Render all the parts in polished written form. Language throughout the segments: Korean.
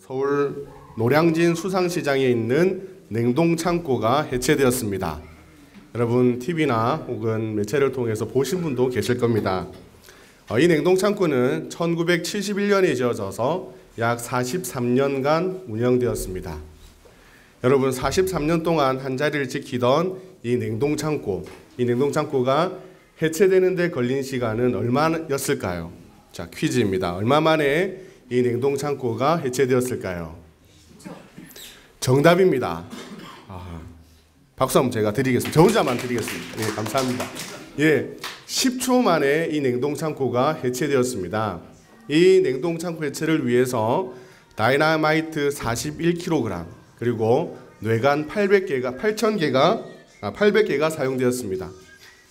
서울 노량진 수상시장에 있는 냉동창고가 해체되었습니다. 여러분 TV나 혹은 매체를 통해서 보신 분도 계실 겁니다. 이 냉동창고는 1971년에 지어져서 약 43년간 운영되었습니다. 여러분 43년 동안 한 자리를 지키던 이 냉동창고가 해체되는 데 걸린 시간은 얼마였을까요? 자, 퀴즈입니다. 얼마 만에 이 냉동창고가 해체되었을까요? 정답입니다. 박수 한번 제가 드리겠습니다. 저 혼자만 드리겠습니다. 예, 감사합니다. 예, 10초 만에 이 냉동창고가 해체되었습니다. 이 냉동창고 해체를 위해서 다이나마이트 41kg 그리고 뇌관 800개가 사용되었습니다.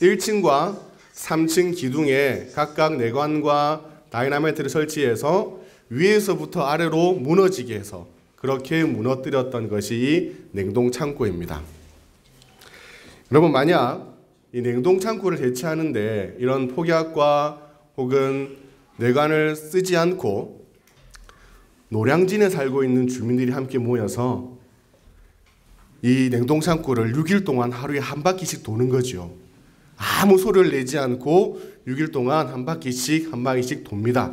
1층과 3층 기둥에 각각 뇌관과 다이나마이트를 설치해서 위에서부터 아래로 무너지게 해서 그렇게 무너뜨렸던 것이 이 냉동창고입니다. 여러분, 만약 이 냉동창고를 해체하는데 이런 폭약과 혹은 뇌관을 쓰지 않고 노량진에 살고 있는 주민들이 함께 모여서 이 냉동창고를 6일 동안 하루에 한 바퀴씩 도는 거죠. 아무 소리를 내지 않고 6일 동안 한 바퀴씩 돕니다.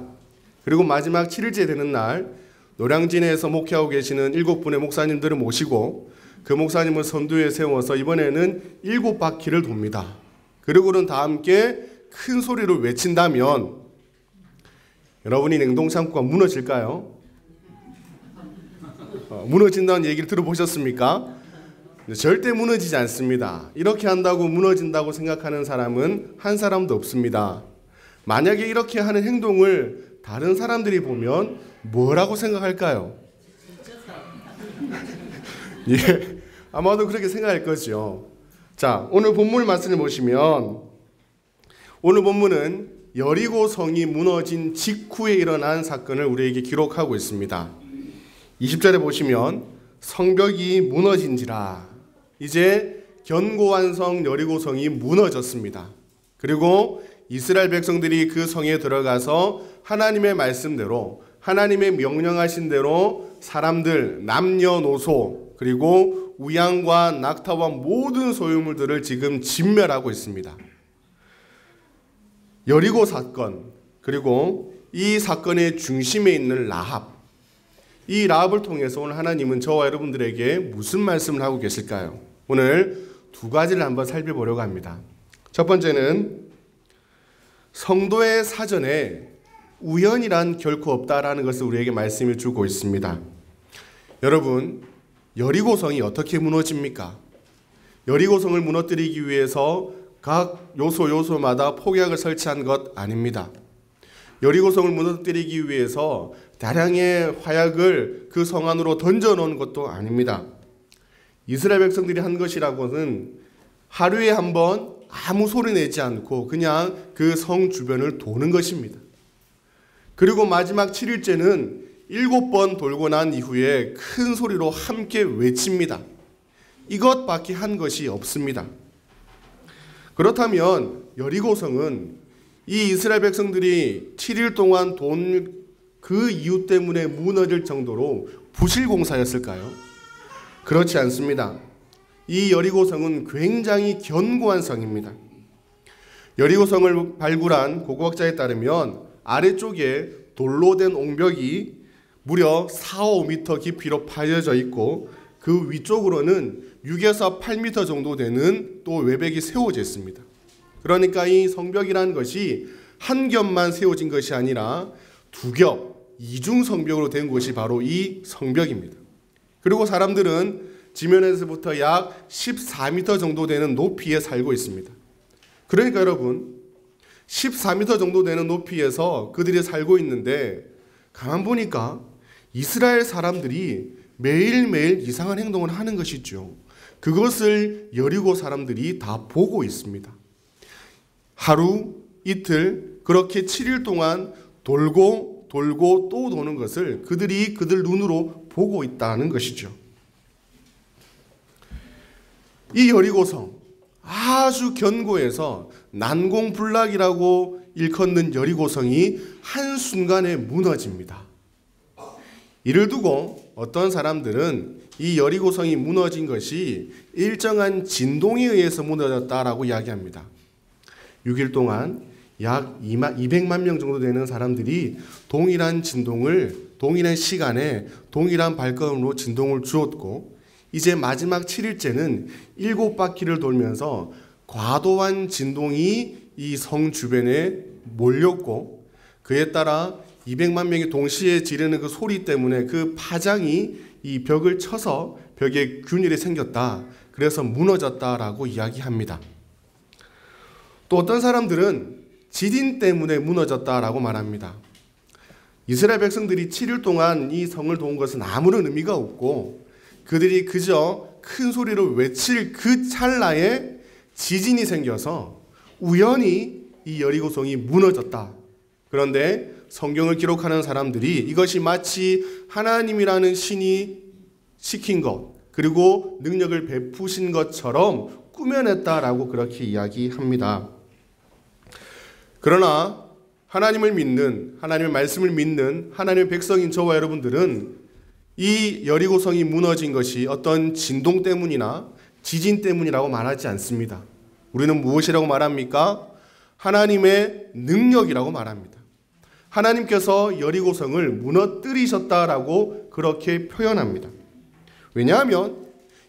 그리고 마지막 7일째 되는 날 노량진에서 목회하고 계시는 7분의 목사님들을 모시고 그 목사님을 선두에 세워서 이번에는 7바퀴를 돕니다. 그리고는 다 함께 큰 소리로 외친다면 여러분이 냉동창고가 무너질까요? 무너진다는 얘기를 들어보셨습니까? 절대 무너지지 않습니다. 이렇게 한다고 무너진다고 생각하는 사람은 한 사람도 없습니다. 만약에 이렇게 하는 행동을 다른 사람들이 보면 뭐라고 생각할까요? 예, 아마도 그렇게 생각할 거죠. 자, 오늘 본문 말씀을 보시면 오늘 본문은 여리고 성이 무너진 직후에 일어난 사건을 우리에게 기록하고 있습니다. 20절에 보시면 성벽이 무너진지라, 이제 견고한 성 여리고 성이 무너졌습니다. 그리고 이스라엘 백성들이 그 성에 들어가서 하나님의 말씀대로 하나님의 명령하신 대로 사람들, 남녀노소, 그리고 우양과 낙타와 모든 소유물들을 지금 진멸하고 있습니다. 여리고 사건, 그리고 이 사건의 중심에 있는 라합, 이 라합을 통해서 오늘 하나님은 저와 여러분들에게 무슨 말씀을 하고 계실까요? 오늘 두 가지를 한번 살펴보려고 합니다. 첫 번째는 성도의 사전에 우연이란 결코 없다라는 것을 우리에게 말씀을 주고 있습니다. 여러분, 여리고성이 어떻게 무너집니까? 여리고성을 무너뜨리기 위해서 각 요소마다 폭약을 설치한 것 아닙니다. 여리고성을 무너뜨리기 위해서 다량의 화약을 그 성 안으로 던져놓은 것도 아닙니다. 이스라엘 백성들이 한 것이라고는 하루에 한 번 아무 소리 내지 않고 그냥 그 성 주변을 도는 것입니다. 그리고 마지막 7일째는 7번 돌고 난 이후에 큰 소리로 함께 외칩니다. 이것밖에 한 것이 없습니다. 그렇다면 여리고성은 이 이스라엘 백성들이 7일 동안 돈 그 이유 때문에 무너질 정도로 부실공사였을까요? 그렇지 않습니다. 이 여리고성은 굉장히 견고한 성입니다. 여리고성을 발굴한 고고학자에 따르면 아래쪽에 돌로 된 옹벽이 무려 4-5m 깊이로 파여져 있고 그 위쪽으로는 6에서 8m 정도 되는 또 외벽이 세워져 있습니다. 그러니까 이 성벽이라는 것이 한 겹만 세워진 것이 아니라 두 겹, 이중 성벽으로 된 것이 바로 이 성벽입니다. 그리고 사람들은 지면에서부터 약 14m 정도 되는 높이에 살고 있습니다. 그러니까 여러분, 14m 정도 되는 높이에서 그들이 살고 있는데 가만 보니까 이스라엘 사람들이 매일매일 이상한 행동을 하는 것이죠. 그것을 여리고 사람들이 다 보고 있습니다. 하루, 이틀, 그렇게 7일 동안 돌고 또 도는 것을 그들이 그들 눈으로 보고 있다는 것이죠. 이 여리고성, 아주 견고해서 난공불락이라고 일컫는 여리고성이 한순간에 무너집니다. 이를 두고 어떤 사람들은 이 여리고성이 무너진 것이 일정한 진동에 의해서 무너졌다라고 이야기합니다. 6일 동안 약 200만 명 정도 되는 사람들이 동일한 진동을 동일한 시간에 동일한 발걸음으로 진동을 주었고, 이제 마지막 7일째는 7바퀴를 돌면서 과도한 진동이 이 성 주변에 몰렸고, 그에 따라 200만 명이 동시에 지르는 그 소리 때문에 그 파장이 이 벽을 쳐서 벽에 균일이 생겼다. 그래서 무너졌다라고 이야기합니다. 또 어떤 사람들은 지진 때문에 무너졌다라고 말합니다. 이스라엘 백성들이 7일 동안 이 성을 도운 것은 아무런 의미가 없고, 그들이 그저 큰 소리로 외칠 그 찰나에 지진이 생겨서 우연히 이 여리고성이 무너졌다. 그런데 성경을 기록하는 사람들이 이것이 마치 하나님이라는 신이 시킨 것, 그리고 능력을 베푸신 것처럼 꾸며냈다라고 그렇게 이야기합니다. 그러나 하나님을 믿는, 하나님의 말씀을 믿는 하나님의 백성인 저와 여러분들은 이 여리고성이 무너진 것이 어떤 진동 때문이나 지진 때문이라고 말하지 않습니다. 우리는 무엇이라고 말합니까? 하나님의 능력이라고 말합니다. 하나님께서 여리고성을 무너뜨리셨다라고 그렇게 표현합니다. 왜냐하면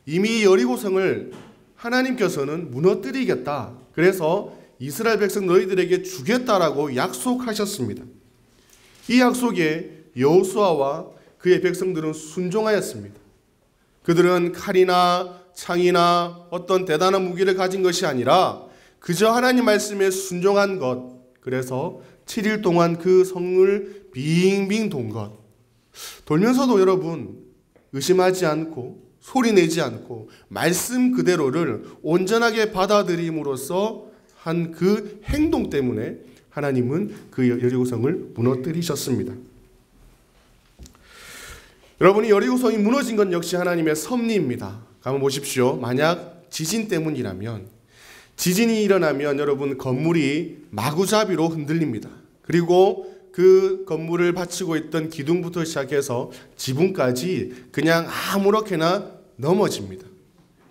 이미 여리고성을 하나님께서는 무너뜨리겠다. 그래서 이스라엘 백성 너희들에게 주겠다라고 약속하셨습니다. 이 약속에 여호수아와 그의 백성들은 순종하였습니다. 그들은 칼이나 창이나 어떤 대단한 무기를 가진 것이 아니라 그저 하나님 말씀에 순종한 것, 그래서 7일 동안 그 성을 빙빙 돈 것, 돌면서도 여러분 의심하지 않고 소리내지 않고 말씀 그대로를 온전하게 받아들임으로써 한 그 행동 때문에 하나님은 그 여리고성을 무너뜨리셨습니다. 여러분이 여리고성이 무너진 건 역시 하나님의 섭리입니다. 가만 보십시오. 만약 지진 때문이라면, 지진이 일어나면 여러분 건물이 마구잡이로 흔들립니다. 그리고 그 건물을 받치고 있던 기둥부터 시작해서 지붕까지 그냥 아무렇게나 넘어집니다.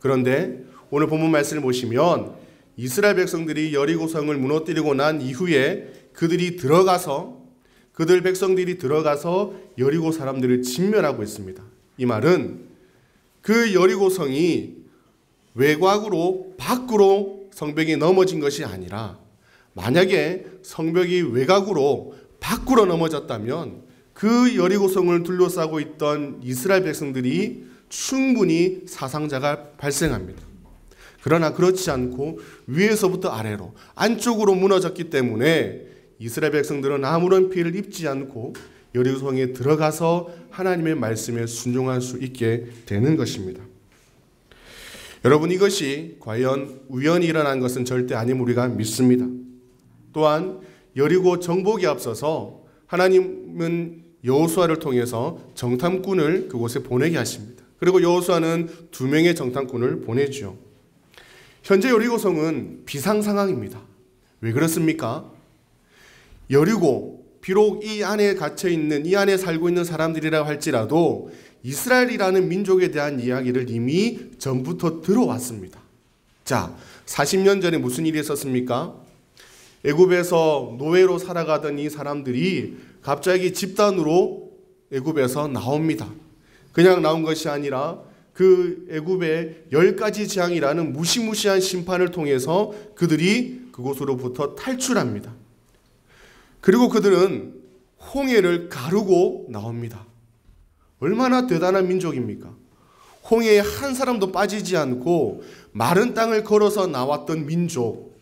그런데 오늘 본문 말씀을 보시면 이스라엘 백성들이 여리고성을 무너뜨리고 난 이후에 그들 백성들이 들어가서 여리고 사람들을 진멸하고 있습니다. 이 말은 그 여리고성이 외곽으로 밖으로 성벽이 넘어진 것이 아니라, 만약에 성벽이 외곽으로 밖으로 넘어졌다면 그 여리고성을 둘러싸고 있던 이스라엘 백성들이 충분히 사상자가 발생합니다. 그러나 그렇지 않고 위에서부터 아래로 안쪽으로 무너졌기 때문에 이스라엘 백성들은 아무런 피해를 입지 않고 여리고성에 들어가서 하나님의 말씀에 순종할 수 있게 되는 것입니다. 여러분, 이것이 과연 우연히 일어난 것은 절대 아님을 우리가 믿습니다. 또한 여리고 정복에 앞서서 하나님은 여호수아를 통해서 정탐꾼을 그곳에 보내게 하십니다. 그리고 여호수아는 2명의 정탐꾼을 보내죠. 현재 여리고성은 비상 상황입니다. 왜 그렇습니까? 여리고, 비록 이 안에 갇혀 있는, 이 안에 살고 있는 사람들이라고 할지라도 이스라엘이라는 민족에 대한 이야기를 이미 전부터 들어왔습니다. 자, 40년 전에 무슨 일이 있었습니까? 애굽에서 노예로 살아가던 이 사람들이 갑자기 집단으로 애굽에서 나옵니다. 그냥 나온 것이 아니라 그 애굽의 10가지 재앙이라는 무시무시한 심판을 통해서 그들이 그곳으로부터 탈출합니다. 그리고 그들은 홍해를 가르고 나옵니다. 얼마나 대단한 민족입니까? 홍해에 한 사람도 빠지지 않고 마른 땅을 걸어서 나왔던 민족,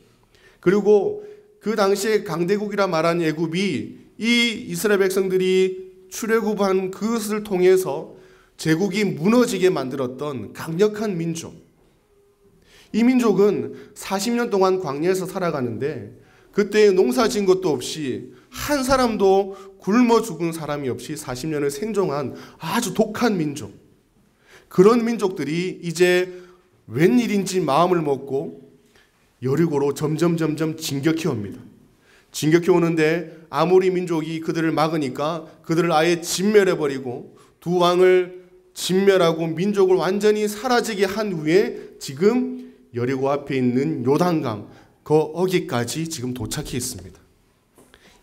그리고 그 당시에 강대국이라 말한 애굽이 이 이스라엘 백성들이 출애굽한 그것을 통해서 제국이 무너지게 만들었던 강력한 민족. 이 민족은 40년 동안 광야에서 살아가는데 그때 농사 지은 것도 없이 한 사람도 굶어 죽은 사람이 없이 40년을 생존한 아주 독한 민족. 그런 민족들이 이제 웬일인지 마음을 먹고 여리고로 점점 진격해 옵니다. 진격해 오는데 아모리 민족이 그들을 막으니까 그들을 아예 진멸해버리고 두 왕을 진멸하고 민족을 완전히 사라지게 한 후에 지금 여리고 앞에 있는 요단강 거기까지 지금 도착해 있습니다.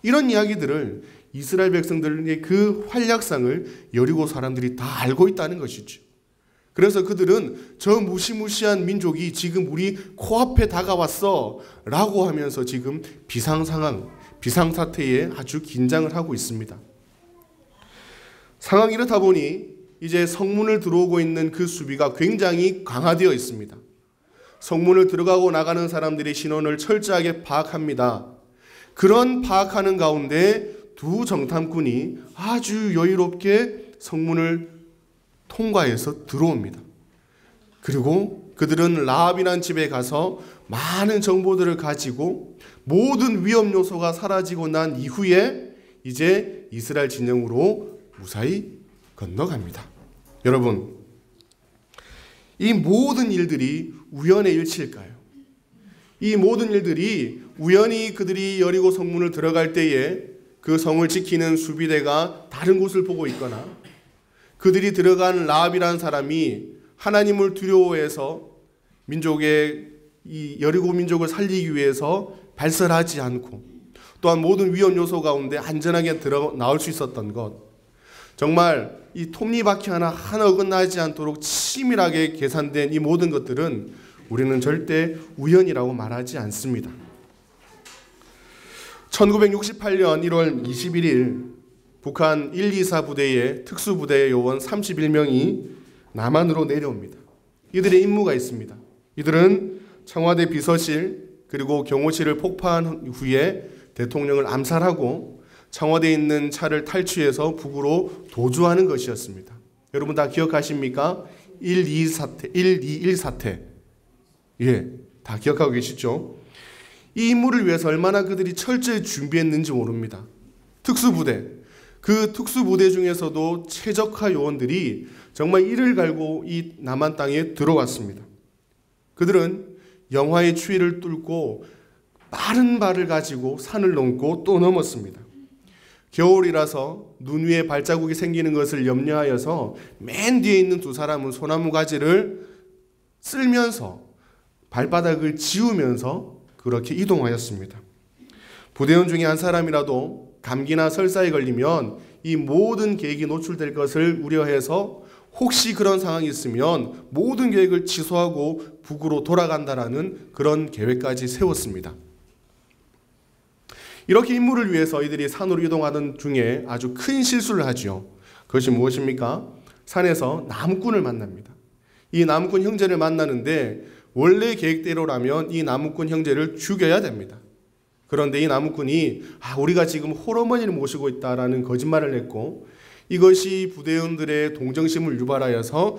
이런 이야기들을 이스라엘 백성들의 그 활약상을 여리고 사람들이 다 알고 있다는 것이죠. 그래서 그들은 저 무시무시한 민족이 지금 우리 코앞에 다가왔어 라고 하면서 지금 비상상황, 비상사태에 아주 긴장을 하고 있습니다. 상황이 이렇다 보니 이제 성문을 들어오고 있는 그 수비가 굉장히 강화되어 있습니다. 성문을 들어가고 나가는 사람들의 신원을 철저하게 파악합니다. 그런 파악하는 가운데 두 정탐꾼이 아주 여유롭게 성문을 통과해서 들어옵니다. 그리고 그들은 라합이라는 집에 가서 많은 정보들을 가지고 모든 위험 요소가 사라지고 난 이후에 이제 이스라엘 진영으로 무사히 건너갑니다. 여러분, 이 모든 일들이 우연의 일치일까요? 이 모든 일들이 우연히 그들이 여리고 성문을 들어갈 때에 그 성을 지키는 수비대가 다른 곳을 보고 있거나 그들이 들어간 라합이라는 사람이 하나님을 두려워해서 민족의 이 여리고 민족을 살리기 위해서 발설하지 않고 또한 모든 위험 요소 가운데 안전하게 나올 수 있었던 것, 정말 이 톱니바퀴 하나 어긋나지 않도록 치밀하게 계산된 이 모든 것들은 우리는 절대 우연이라고 말하지 않습니다. 1968년 1월 21일 북한 124 부대의 특수부대의 요원 31명이 남한으로 내려옵니다. 이들의 임무가 있습니다. 이들은 청와대 비서실 그리고 경호실을 폭파한 후에 대통령을 암살하고 청와대에 있는 차를 탈취해서 북으로 도주하는 것이었습니다. 여러분 다 기억하십니까? 121 사태. 예, 다 기억하고 계시죠? 이 임무를 위해서 얼마나 그들이 철저히 준비했는지 모릅니다. 특수부대, 그 특수부대 중에서도 최적화 요원들이 정말 이를 갈고 이 남한 땅에 들어왔습니다. 그들은 영하의 추위를 뚫고 빠른 발을 가지고 산을 넘고 또 넘었습니다. 겨울이라서 눈 위에 발자국이 생기는 것을 염려하여서 맨 뒤에 있는 두 사람은 소나무 가지를 쓸면서 발바닥을 지우면서 그렇게 이동하였습니다. 부대원 중에 한 사람이라도 감기나 설사에 걸리면 이 모든 계획이 노출될 것을 우려해서 혹시 그런 상황이 있으면 모든 계획을 취소하고 북으로 돌아간다라는 그런 계획까지 세웠습니다. 이렇게 임무를 위해서 이들이 산으로 이동하던 중에 아주 큰 실수를 하죠. 그것이 무엇입니까? 산에서 나무꾼을 만납니다. 이 나무꾼 형제를 만나는데 원래 계획대로라면 이 나무꾼 형제를 죽여야 됩니다. 그런데 이 나무꾼이 우리가 지금 홀어머니를 모시고 있다라는 거짓말을 했고 이것이 부대원들의 동정심을 유발하여서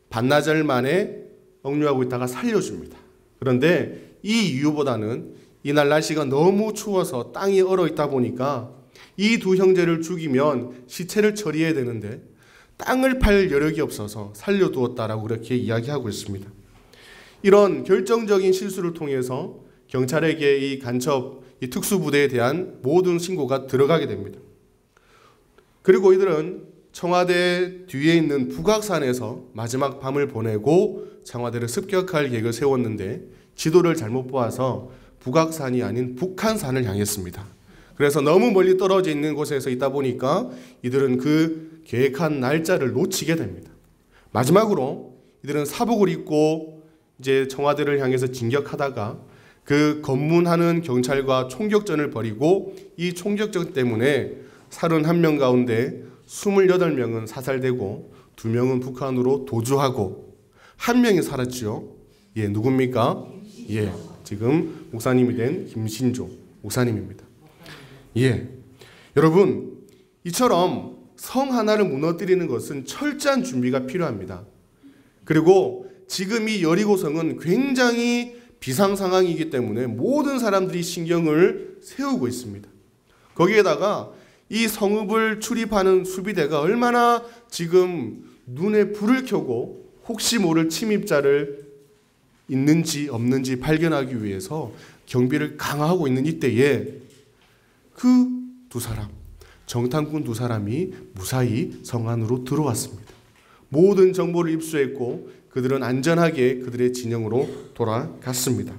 반나절 만에 억류하고 있다가 살려줍니다. 그런데 이 이유보다는 이날 날씨가 너무 추워서 땅이 얼어 있다 보니까 이 두 형제를 죽이면 시체를 처리해야 되는데 땅을 팔 여력이 없어서 살려두었다라고 그렇게 이야기하고 있습니다. 이런 결정적인 실수를 통해서 경찰에게 이 간첩, 이 특수부대에 대한 모든 신고가 들어가게 됩니다. 그리고 이들은 청와대 뒤에 있는 북악산에서 마지막 밤을 보내고 청와대를 습격할 계획을 세웠는데 지도를 잘못 보아서 북악산이 아닌 북한산을 향했습니다. 그래서 너무 멀리 떨어져 있는 곳에서 있다 보니까 이들은 그 계획한 날짜를 놓치게 됩니다. 마지막으로 이들은 사복을 입고 이제 청와대를 향해서 진격하다가 그 검문하는 경찰과 총격전을 벌이고 이 총격전 때문에 31명 가운데 28명은 사살되고 2명은 북한으로 도주하고 1명이 살았죠. 예, 누굽니까? 예, 지금 목사님이 된 김신조 목사님입니다. 예, 여러분 이처럼 성 하나를 무너뜨리는 것은 철저한 준비가 필요합니다. 그리고 지금 이 여리고성은 굉장히 비상 상황이기 때문에 모든 사람들이 신경을 세우고 있습니다. 거기에다가 이 성읍을 출입하는 수비대가 얼마나 지금 눈에 불을 켜고 혹시 모를 침입자를 있는지 없는지 발견하기 위해서 경비를 강화하고 있는 이때에 그 두 사람, 정탐꾼 두 사람이 무사히 성 안으로 들어왔습니다. 모든 정보를 입수했고 그들은 안전하게 그들의 진영으로 돌아갔습니다.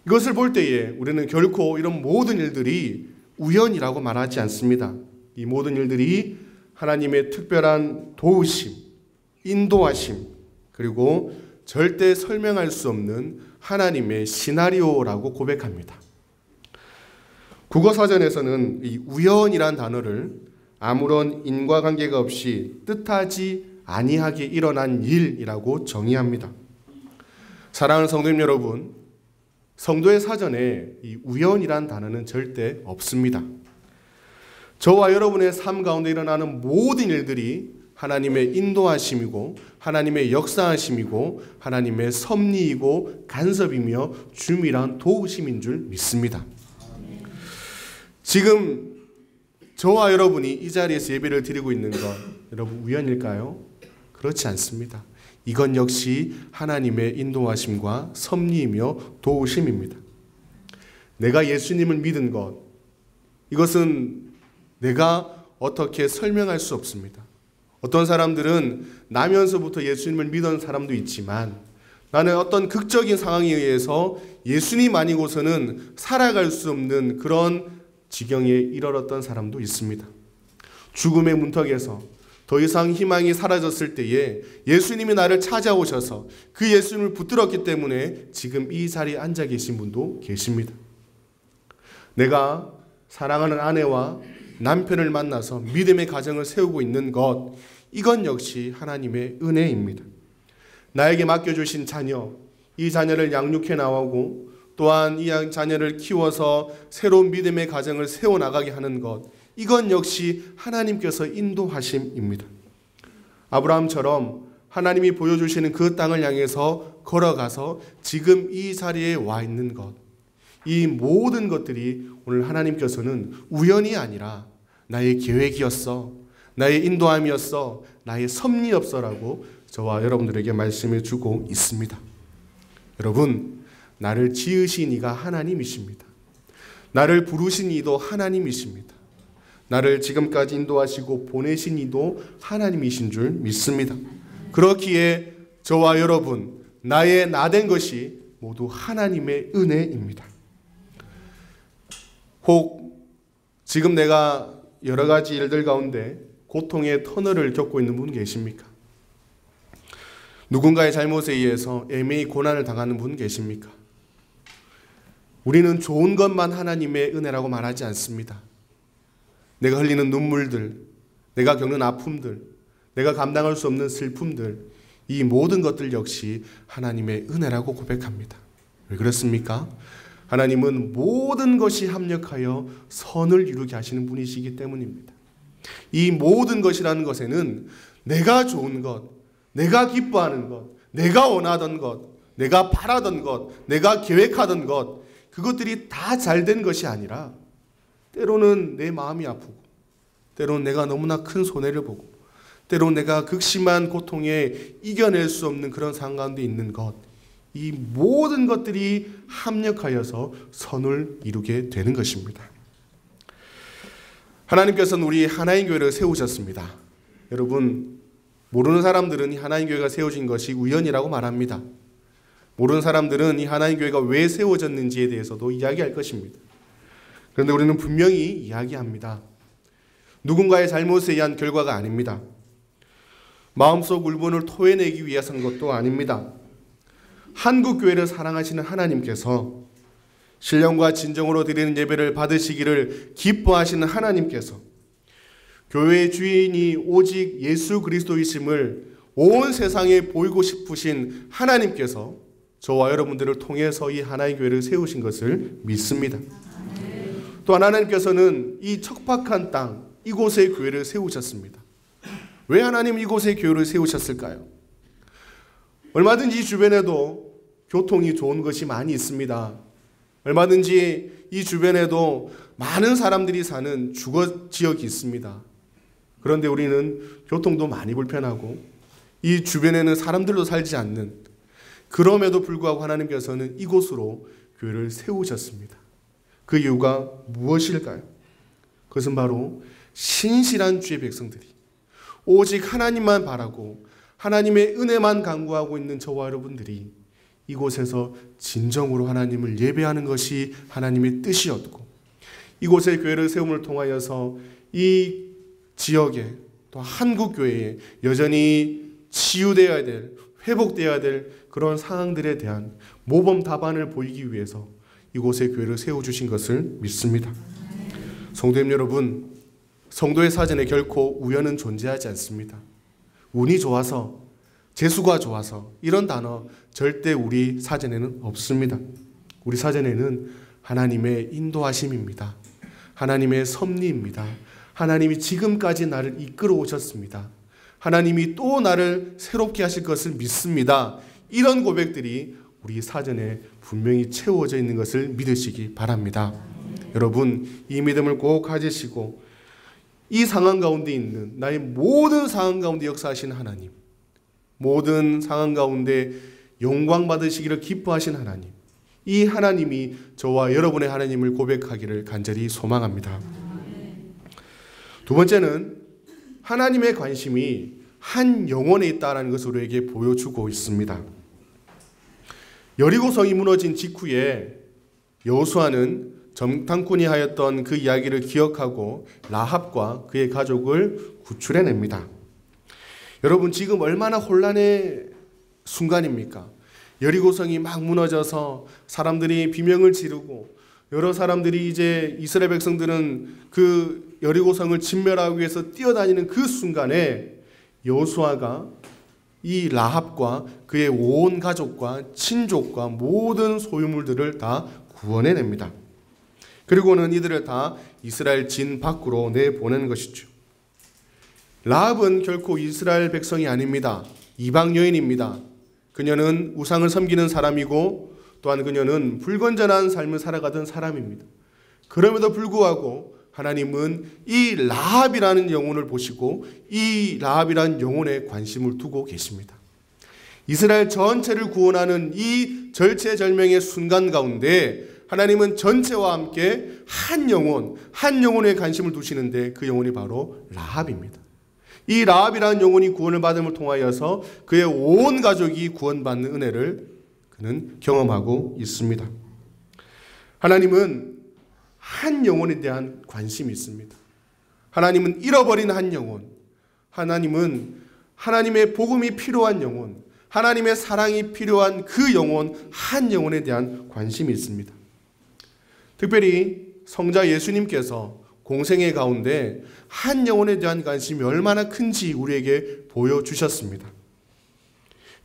이것을 볼 때에 우리는 결코 이런 모든 일들이 우연이라고 말하지 않습니다. 이 모든 일들이 하나님의 특별한 도우심, 인도하심, 그리고 절대 설명할 수 없는 하나님의 시나리오라고 고백합니다. 국어사전에서는 이 우연이란 단어를 아무런 인과관계가 없이 뜻하지 아니하게 일어난 일이라고 정의합니다. 사랑하는 성도님 여러분, 성도의 사전에 이 우연이란 단어는 절대 없습니다. 저와 여러분의 삶 가운데 일어나는 모든 일들이 하나님의 인도하심이고 하나님의 역사하심이고 하나님의 섭리이고 간섭이며 주밀한 도우심인 줄 믿습니다. 지금 저와 여러분이 이 자리에서 예배를 드리고 있는 것 여러분 우연일까요? 그렇지 않습니다. 이건 역시 하나님의 인도하심과 섭리이며 도우심입니다. 내가 예수님을 믿은 것, 이것은 내가 어떻게 설명할 수 없습니다. 어떤 사람들은 나면서부터 예수님을 믿은 사람도 있지만 나는 어떤 극적인 상황에 의해서 예수님 아니고서는 살아갈 수 없는 그런 지경에 이르렀던 사람도 있습니다. 죽음의 문턱에서 더 이상 희망이 사라졌을 때에 예수님이 나를 찾아오셔서 그 예수님을 붙들었기 때문에 지금 이 자리에 앉아 계신 분도 계십니다. 내가 사랑하는 아내와 남편을 만나서 믿음의 가정을 세우고 있는 것, 이건 역시 하나님의 은혜입니다. 나에게 맡겨주신 자녀, 이 자녀를 양육해 나가고 또한 이 자녀를 키워서 새로운 믿음의 가정을 세워나가게 하는 것, 이건 역시 하나님께서 인도하심입니다. 아브라함처럼 하나님이 보여주시는 그 땅을 향해서 걸어가서 지금 이 자리에 와 있는 것, 이 모든 것들이 오늘 하나님께서는 우연이 아니라 나의 계획이었어, 나의 인도함이었어, 나의 섭리였어라고 저와 여러분들에게 말씀해 주고 있습니다. 여러분, 나를 지으신 이가 하나님이십니다. 나를 부르신 이도 하나님이십니다. 나를 지금까지 인도하시고 보내신 이도 하나님이신 줄 믿습니다. 그렇기에 저와 여러분, 나의 나된 것이 모두 하나님의 은혜입니다. 혹 지금 내가 여러 가지 일들 가운데 고통의 터널을 겪고 있는 분 계십니까? 누군가의 잘못에 의해서 애매히 고난을 당하는 분 계십니까? 우리는 좋은 것만 하나님의 은혜라고 말하지 않습니다. 내가 흘리는 눈물들, 내가 겪는 아픔들, 내가 감당할 수 없는 슬픔들, 이 모든 것들 역시 하나님의 은혜라고 고백합니다. 왜 그렇습니까? 하나님은 모든 것이 합력하여 선을 이루게 하시는 분이시기 때문입니다. 이 모든 것이라는 것에는 내가 좋은 것, 내가 기뻐하는 것, 내가 원하던 것, 내가 바라던 것, 내가 계획하던 것, 그것들이 다 잘된 것이 아니라 때로는 내 마음이 아프고 때로는 내가 너무나 큰 손해를 보고 때로는 내가 극심한 고통에 이겨낼 수 없는 그런 상황 가운데 있는 것, 이 모든 것들이 합력하여서 선을 이루게 되는 것입니다. 하나님께서는 우리 하나님 교회를 세우셨습니다. 여러분, 모르는 사람들은 이 하나님 교회가 세워진 것이 우연이라고 말합니다. 모르는 사람들은 이 하나님 교회가 왜 세워졌는지에 대해서도 이야기할 것입니다. 그런데 우리는 분명히 이야기합니다. 누군가의 잘못에 의한 결과가 아닙니다. 마음속 울분을 토해내기 위해서인 것도 아닙니다. 한국교회를 사랑하시는 하나님께서 신령과 진정으로 드리는 예배를 받으시기를 기뻐하시는 하나님께서 교회의 주인이 오직 예수 그리스도이심을 온 세상에 보이고 싶으신 하나님께서 저와 여러분들을 통해서 이 하나님 교회를 세우신 것을 믿습니다. 또한 하나님께서는 이 척박한 땅, 이곳에 교회를 세우셨습니다. 왜 하나님 이곳에 교회를 세우셨을까요? 얼마든지 주변에도 교통이 좋은 것이 많이 있습니다. 얼마든지 이 주변에도 많은 사람들이 사는 주거 지역이 있습니다. 그런데 우리는 교통도 많이 불편하고 이 주변에는 사람들도 살지 않는, 그럼에도 불구하고 하나님께서는 이곳으로 교회를 세우셨습니다. 그 이유가 무엇일까요? 그것은 바로 신실한 주의 백성들이 오직 하나님만 바라고 하나님의 은혜만 간구하고 있는 저와 여러분들이 이곳에서 진정으로 하나님을 예배하는 것이 하나님의 뜻이었고, 이곳에 교회를 세움을 통하여서 이 지역에 또 한국 교회에 여전히 치유되어야 될, 회복되어야 될 그런 상황들에 대한 모범 답안을 보이기 위해서 이곳에 교회를 세워주신 것을 믿습니다. 성도님 여러분, 성도의 사전에 결코 우연은 존재하지 않습니다. 운이 좋아서, 재수가 좋아서 이런 단어 절대 우리 사전에는 없습니다. 우리 사전에는 하나님의 인도하심입니다. 하나님의 섭리입니다. 하나님이 지금까지 나를 이끌어 오셨습니다. 하나님이 또 나를 새롭게 하실 것을 믿습니다. 이런 고백들이 우리 사전에 분명히 채워져 있는 것을 믿으시기 바랍니다. 여러분, 이 믿음을 꼭 가지시고 이 상황 가운데 있는 나의 모든 상황 가운데 역사하신 하나님, 모든 상황 가운데 영광 받으시기를 기뻐하신 하나님, 이 하나님이 저와 여러분의 하나님을 고백하기를 간절히 소망합니다. 두 번째는 하나님의 관심이 한 영혼에 있다는 것을 우리에게 보여주고 있습니다. 여리고성이 무너진 직후에 여호수아는 정탐꾼이 하였던 그 이야기를 기억하고 라합과 그의 가족을 구출해냅니다. 여러분, 지금 얼마나 혼란의 순간입니까? 여리고성이 막 무너져서 사람들이 비명을 지르고, 여러 사람들이 이제 이스라엘 백성들은 그 여리고성을 진멸하기 위해서 뛰어다니는 그 순간에 여호수아가 이 라합과 그의 온 가족과 친족과 모든 소유물들을 다 구원해냅니다. 그리고는 이들을 다 이스라엘 진 밖으로 내보내는 것이죠. 라합은 결코 이스라엘 백성이 아닙니다. 이방 여인입니다. 그녀는 우상을 섬기는 사람이고 또한 그녀는 불건전한 삶을 살아가던 사람입니다. 그럼에도 불구하고 하나님은 이 라합이라는 영혼을 보시고 이 라합이라는 영혼에 관심을 두고 계십니다. 이스라엘 전체를 구원하는 이 절체절명의 순간 가운데 하나님은 전체와 함께 한 영혼에 관심을 두시는데 그 영혼이 바로 라합입니다. 이 라합이라는 영혼이 구원을 받음을 통하여서 그의 온 가족이 구원받는 은혜를 그는 경험하고 있습니다. 하나님은 한 영혼에 대한 관심이 있습니다. 하나님은 잃어버린 한 영혼, 하나님은 하나님의 복음이 필요한 영혼, 하나님의 사랑이 필요한 그 영혼, 한 영혼에 대한 관심이 있습니다. 특별히 성자 예수님께서 공생애 가운데 한 영혼에 대한 관심이 얼마나 큰지 우리에게 보여주셨습니다.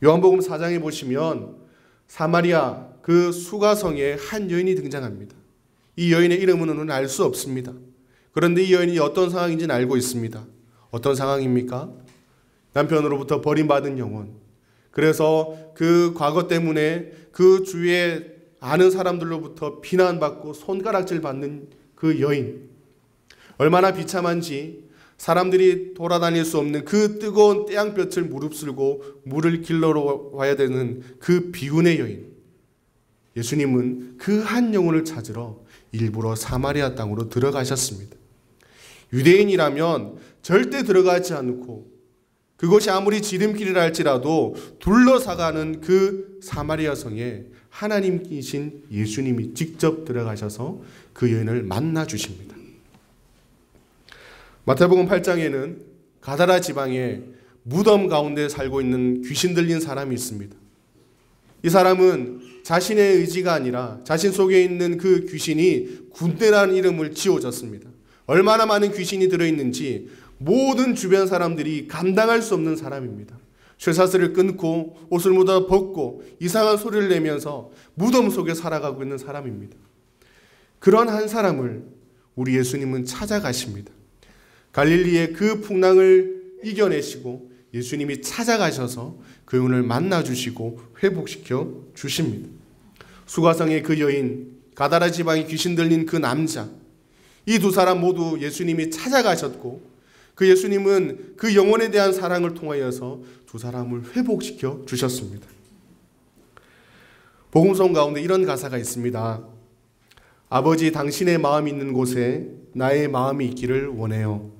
요한복음 4장에 보시면 사마리아 그 수가성에 한 여인이 등장합니다. 이 여인의 이름은 우리는 알 수 없습니다. 그런데 이 여인이 어떤 상황인지는 알고 있습니다. 어떤 상황입니까? 남편으로부터 버림받은 영혼. 그래서 그 과거 때문에 그 주위에 아는 사람들로부터 비난받고 손가락질 받는 그 여인. 얼마나 비참한지 사람들이 돌아다닐 수 없는 그 뜨거운 태양볕을 무릅쓰고 물을 길러러 와야 되는 그 비운의 여인. 예수님은 그 한 영혼을 찾으러 일부러 사마리아 땅으로 들어가셨습니다. 유대인이라면 절대 들어가지 않고 그것이 아무리 지름길이라 할지라도 둘러싸가는 그 사마리아 성에 하나님이신 예수님이 직접 들어가셔서 그 여인을 만나 주십니다. 마태복음 8장에는 가다라 지방에 무덤 가운데 살고 있는 귀신 들린 사람이 있습니다. 이 사람은 자신의 의지가 아니라 자신 속에 있는 그 귀신이 군대라는 이름을 지어줬습니다. 얼마나 많은 귀신이 들어있는지 모든 주변 사람들이 감당할 수 없는 사람입니다. 쇠사슬을 끊고 옷을 묻어 벗고 이상한 소리를 내면서 무덤 속에 살아가고 있는 사람입니다. 그런 한 사람을 우리 예수님은 찾아가십니다. 갈릴리의 그 풍랑을 이겨내시고 예수님이 찾아가셔서 그 영혼을 만나주시고 회복시켜 주십니다. 수가성의 그 여인, 가다라 지방에 귀신 들린 그 남자, 이 두 사람 모두 예수님이 찾아가셨고 그 예수님은 그 영혼에 대한 사랑을 통하여서 두 사람을 회복시켜 주셨습니다. 복음성 가운데 이런 가사가 있습니다. 아버지, 당신의 마음이 있는 곳에 나의 마음이 있기를 원해요.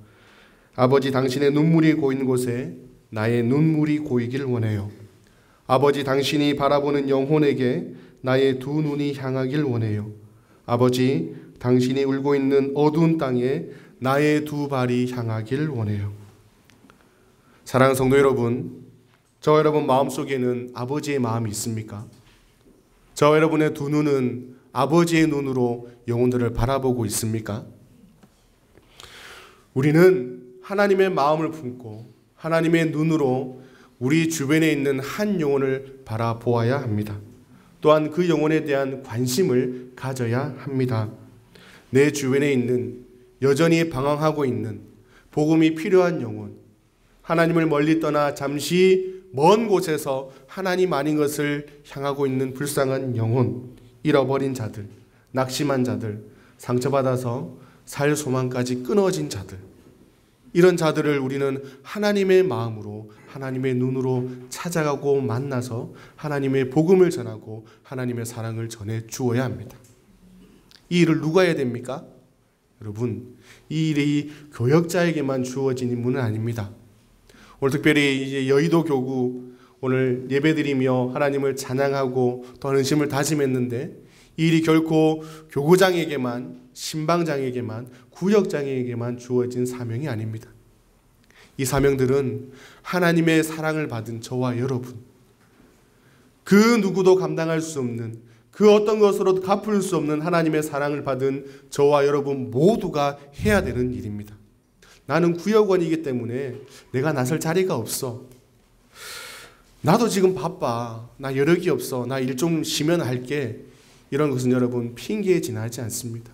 아버지, 당신의 눈물이 고인 곳에 나의 눈물이 고이길 원해요. 아버지, 당신이 바라보는 영혼에게 나의 두 눈이 향하길 원해요. 아버지, 당신이 울고 있는 어두운 땅에 나의 두 발이 향하길 원해요. 사랑하는 성도 여러분, 저 여러분 마음속에는 아버지의 마음이 있습니까? 저 여러분의 두 눈은 아버지의 눈으로 영혼들을 바라보고 있습니까? 우리는 하나님의 마음을 품고 하나님의 눈으로 우리 주변에 있는 한 영혼을 바라보아야 합니다. 또한 그 영혼에 대한 관심을 가져야 합니다. 내 주변에 있는 여전히 방황하고 있는 복음이 필요한 영혼, 하나님을 멀리 떠나 잠시 먼 곳에서 하나님 아닌 것을 향하고 있는 불쌍한 영혼, 잃어버린 자들, 낙심한 자들, 상처받아서 살 소망까지 끊어진 자들, 이런 자들을 우리는 하나님의 마음으로 하나님의 눈으로 찾아가고 만나서 하나님의 복음을 전하고 하나님의 사랑을 전해 주어야 합니다. 이 일을 누가 해야 됩니까? 여러분, 이 일이 교역자에게만 주어진 임무는 아닙니다. 오늘 특별히 이제 여의도 교구 오늘 예배드리며 하나님을 찬양하고 또 헌신을 다짐했는데 이 일이 결코 교구장에게만, 신방장에게만, 구역장에게만 주어진 사명이 아닙니다. 이 사명들은 하나님의 사랑을 받은 저와 여러분, 그 누구도 감당할 수 없는, 그 어떤 것으로도 갚을 수 없는 하나님의 사랑을 받은 저와 여러분 모두가 해야 되는 일입니다. 나는 구역원이기 때문에 내가 나설 자리가 없어. 나도 지금 바빠. 나 여력이 없어. 나 일 좀 쉬면 할게. 이런 것은 여러분 핑계에 지나지 않습니다.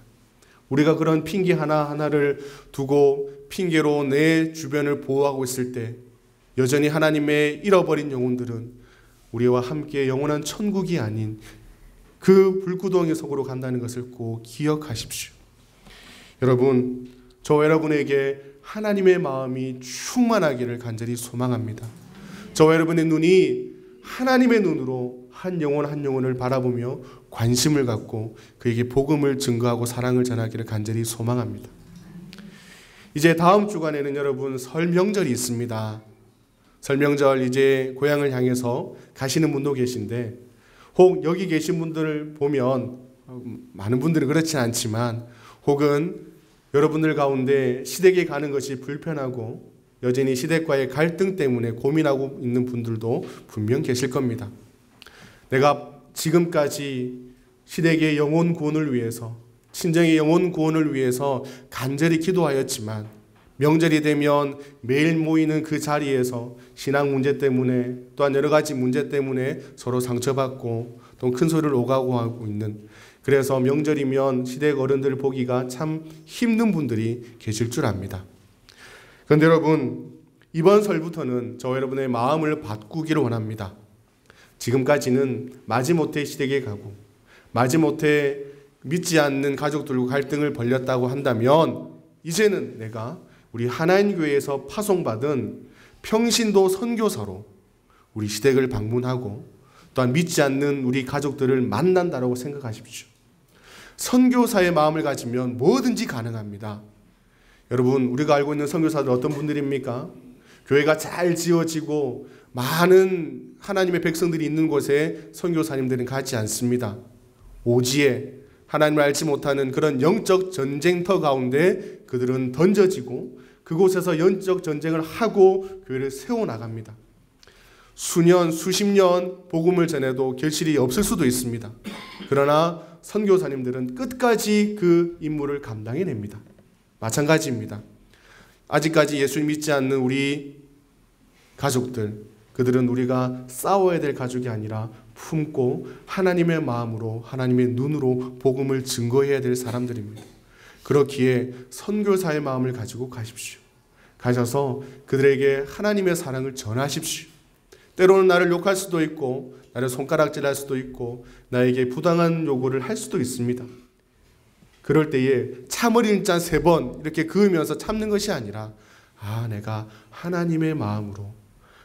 우리가 그런 핑계 하나하나를 두고 핑계로 내 주변을 보호하고 있을 때 여전히 하나님의 잃어버린 영혼들은 우리와 함께 영원한 천국이 아닌 그 불구덩이 속으로 간다는 것을 꼭 기억하십시오. 여러분, 저 여러분에게 하나님의 마음이 충만하기를 간절히 소망합니다. 저 여러분의 눈이 하나님의 눈으로 한 영혼 한 영혼을 바라보며 관심을 갖고 그에게 복음을 증거하고 사랑을 전하기를 간절히 소망합니다. 이제 다음 주간에는 여러분 설 명절이 있습니다. 설 명절 이제 고향을 향해서 가시는 분도 계신데 혹 여기 계신 분들을 보면 많은 분들은 그렇진 않지만 혹은 여러분들 가운데 시댁에 가는 것이 불편하고 여전히 시댁과의 갈등 때문에 고민하고 있는 분들도 분명 계실 겁니다. 내가 지금까지 시댁의 영혼 구원을 위해서, 친정의 영혼 구원을 위해서 간절히 기도하였지만 명절이 되면 매일 모이는 그 자리에서 신앙 문제 때문에 또한 여러 가지 문제 때문에 서로 상처받고 또 큰 소리를 오가고 하고 있는, 그래서 명절이면 시댁 어른들을 보기가 참 힘든 분들이 계실 줄 압니다. 그런데 여러분, 이번 설부터는 저 여러분의 마음을 바꾸기를 원합니다. 지금까지는 마지못해 시댁에 가고 마지못해 믿지 않는 가족들과 갈등을 벌였다고 한다면 이제는 내가 우리 하나님교회에서 파송받은 평신도 선교사로 우리 시댁을 방문하고 또한 믿지 않는 우리 가족들을 만난다고 생각하십시오. 선교사의 마음을 가지면 뭐든지 가능합니다. 여러분, 우리가 알고 있는 선교사들 어떤 분들입니까? 교회가 잘 지어지고 많은 하나님의 백성들이 있는 곳에 선교사님들은 가지 않습니다. 오지에 하나님을 알지 못하는 그런 영적 전쟁터 가운데 그들은 던져지고 그곳에서 영적 전쟁을 하고 교회를 세워나갑니다. 수년, 수십 년 복음을 전해도 결실이 없을 수도 있습니다. 그러나 선교사님들은 끝까지 그 임무를 감당해냅니다. 마찬가지입니다. 아직까지 예수를 믿지 않는 우리 가족들, 그들은 우리가 싸워야 될 가족이 아니라 품고 하나님의 마음으로 하나님의 눈으로 복음을 증거해야 될 사람들입니다. 그렇기에 선교사의 마음을 가지고 가십시오. 가셔서 그들에게 하나님의 사랑을 전하십시오. 때로는 나를 욕할 수도 있고 나를 손가락질할 수도 있고 나에게 부당한 요구를 할 수도 있습니다. 그럴 때에 참으리는 짠 3번 이렇게 그으면서 참는 것이 아니라 내가 하나님의 마음으로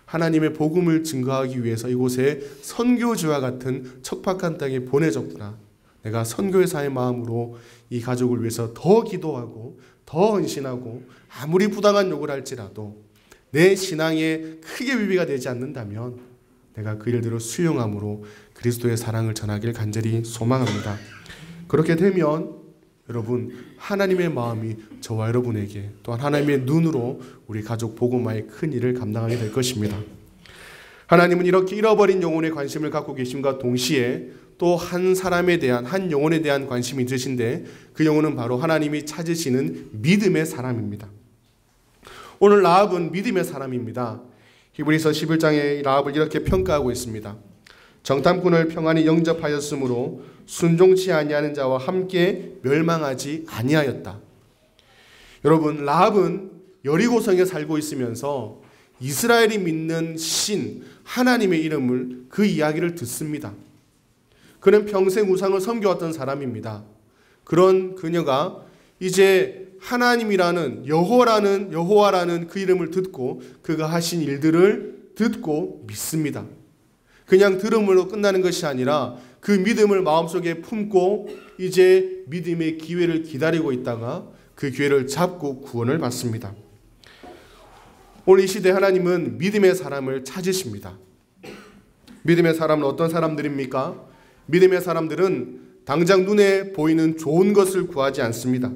하나님의 복음을 증거하기 위해서 이곳에 선교지와 같은 척박한 땅에 보내졌구나. 내가 선교사의 마음으로 이 가족을 위해서 더 기도하고 더 헌신하고 아무리 부당한 욕을 할지라도 내 신앙에 크게 위배가 되지 않는다면 내가 그 일들을 수용함으로 그리스도의 사랑을 전하길 간절히 소망합니다. 그렇게 되면 여러분, 하나님의 마음이 저와 여러분에게 또한 하나님의 눈으로 우리 가족 복음화의 큰 일을 감당하게 될 것입니다. 하나님은 이렇게 잃어버린 영혼에 관심을 갖고 계심과 동시에 또 한 사람에 대한, 한 영혼에 대한 관심이 있으신데 그 영혼은 바로 하나님이 찾으시는 믿음의 사람입니다. 오늘 라합은 믿음의 사람입니다. 히브리서 11장에 라합을 이렇게 평가하고 있습니다. 정탐꾼을 평안히 영접하였으므로 순종치 아니하는 자와 함께 멸망하지 아니하였다. 여러분, 라합은 여리고성에 살고 있으면서 이스라엘이 믿는 신 하나님의 이름을, 그 이야기를 듣습니다. 그는 평생 우상을 섬겨왔던 사람입니다. 그런 그녀가 이제 하나님이라는 여호와라는 그 이름을 듣고 그가 하신 일들을 듣고 믿습니다. 그냥 들음으로 끝나는 것이 아니라 그 믿음을 마음속에 품고 이제 믿음의 기회를 기다리고 있다가 그 기회를 잡고 구원을 받습니다. 오늘 이 시대 하나님은 믿음의 사람을 찾으십니다. 믿음의 사람은 어떤 사람들입니까? 믿음의 사람들은 당장 눈에 보이는 좋은 것을 구하지 않습니다.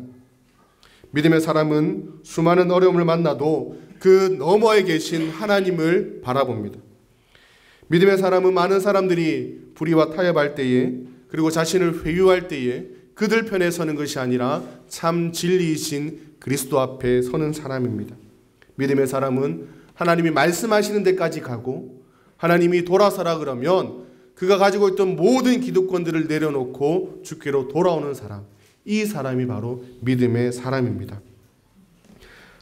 믿음의 사람은 수많은 어려움을 만나도 그 너머에 계신 하나님을 바라봅니다. 믿음의 사람은 많은 사람들이 불의와 타협할 때에, 그리고 자신을 회유할 때에 그들 편에 서는 것이 아니라 참 진리이신 그리스도 앞에 서는 사람입니다. 믿음의 사람은 하나님이 말씀하시는 데까지 가고 하나님이 돌아서라 그러면 그가 가지고 있던 모든 기득권들을 내려놓고 주께로 돌아오는 사람, 이 사람이 바로 믿음의 사람입니다.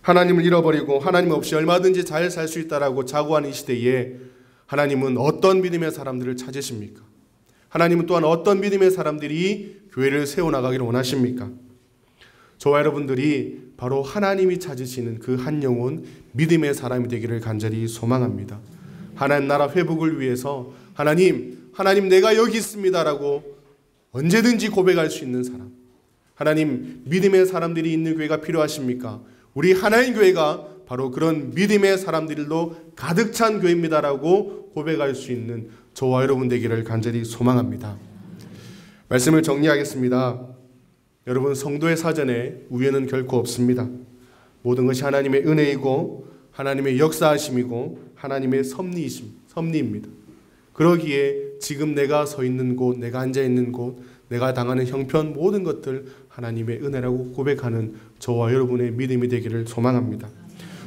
하나님을 잃어버리고 하나님 없이 얼마든지 잘 살 수 있다라고 자고하는 이 시대에 하나님은 어떤 믿음의 사람들을 찾으십니까? 하나님은 또한 어떤 믿음의 사람들이 교회를 세워나가기를 원하십니까? 저와 여러분들이 바로 하나님이 찾으시는 그 한 영혼, 믿음의 사람이 되기를 간절히 소망합니다. 하나님 나라 회복을 위해서 하나님 내가 여기 있습니다라고 언제든지 고백할 수 있는 사람, 하나님 믿음의 사람들이 있는 교회가 필요하십니까? 우리 하나님 교회가 바로 그런 믿음의 사람들로 가득 찬 교회입니다라고 고백할 수 있는 저와 여러분 되기를 간절히 소망합니다. 말씀을 정리하겠습니다. 여러분, 성도의 사전에 우연은 결코 없습니다. 모든 것이 하나님의 은혜이고 하나님의 역사하심이고 하나님의 섭리입니다. 그러기에 지금 내가 서 있는 곳, 내가 앉아 있는 곳, 내가 당하는 형편, 모든 것들 하나님의 은혜라고 고백하는 저와 여러분의 믿음이 되기를 소망합니다.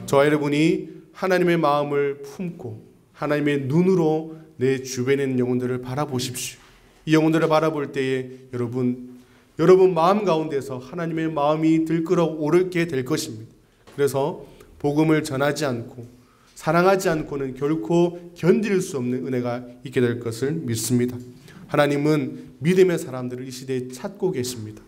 저와 여러분이 하나님의 마음을 품고 하나님의 눈으로 내 주변에 있는 영혼들을 바라보십시오. 이 영혼들을 바라볼 때에 여러분 마음 가운데서 하나님의 마음이 들끓어 오르게 될 것입니다. 그래서 복음을 전하지 않고 사랑하지 않고는 결코 견딜 수 없는 은혜가 있게 될 것을 믿습니다. 하나님은 믿음의 사람들을 이 시대에 찾고 계십니다.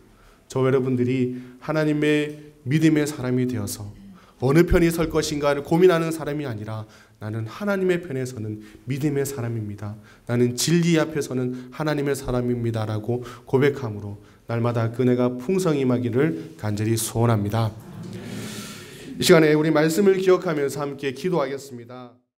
저 여러분들이 하나님의 믿음의 사람이 되어서 어느 편이 설 것인가를 고민하는 사람이 아니라 나는 하나님의 편에 서는 믿음의 사람입니다. 나는 진리 앞에 서는 하나님의 사람입니다라고 고백함으로 날마다 그 은혜가 풍성히 임하기를 간절히 소원합니다. 이 시간에 우리 말씀을 기억하면서 함께 기도하겠습니다.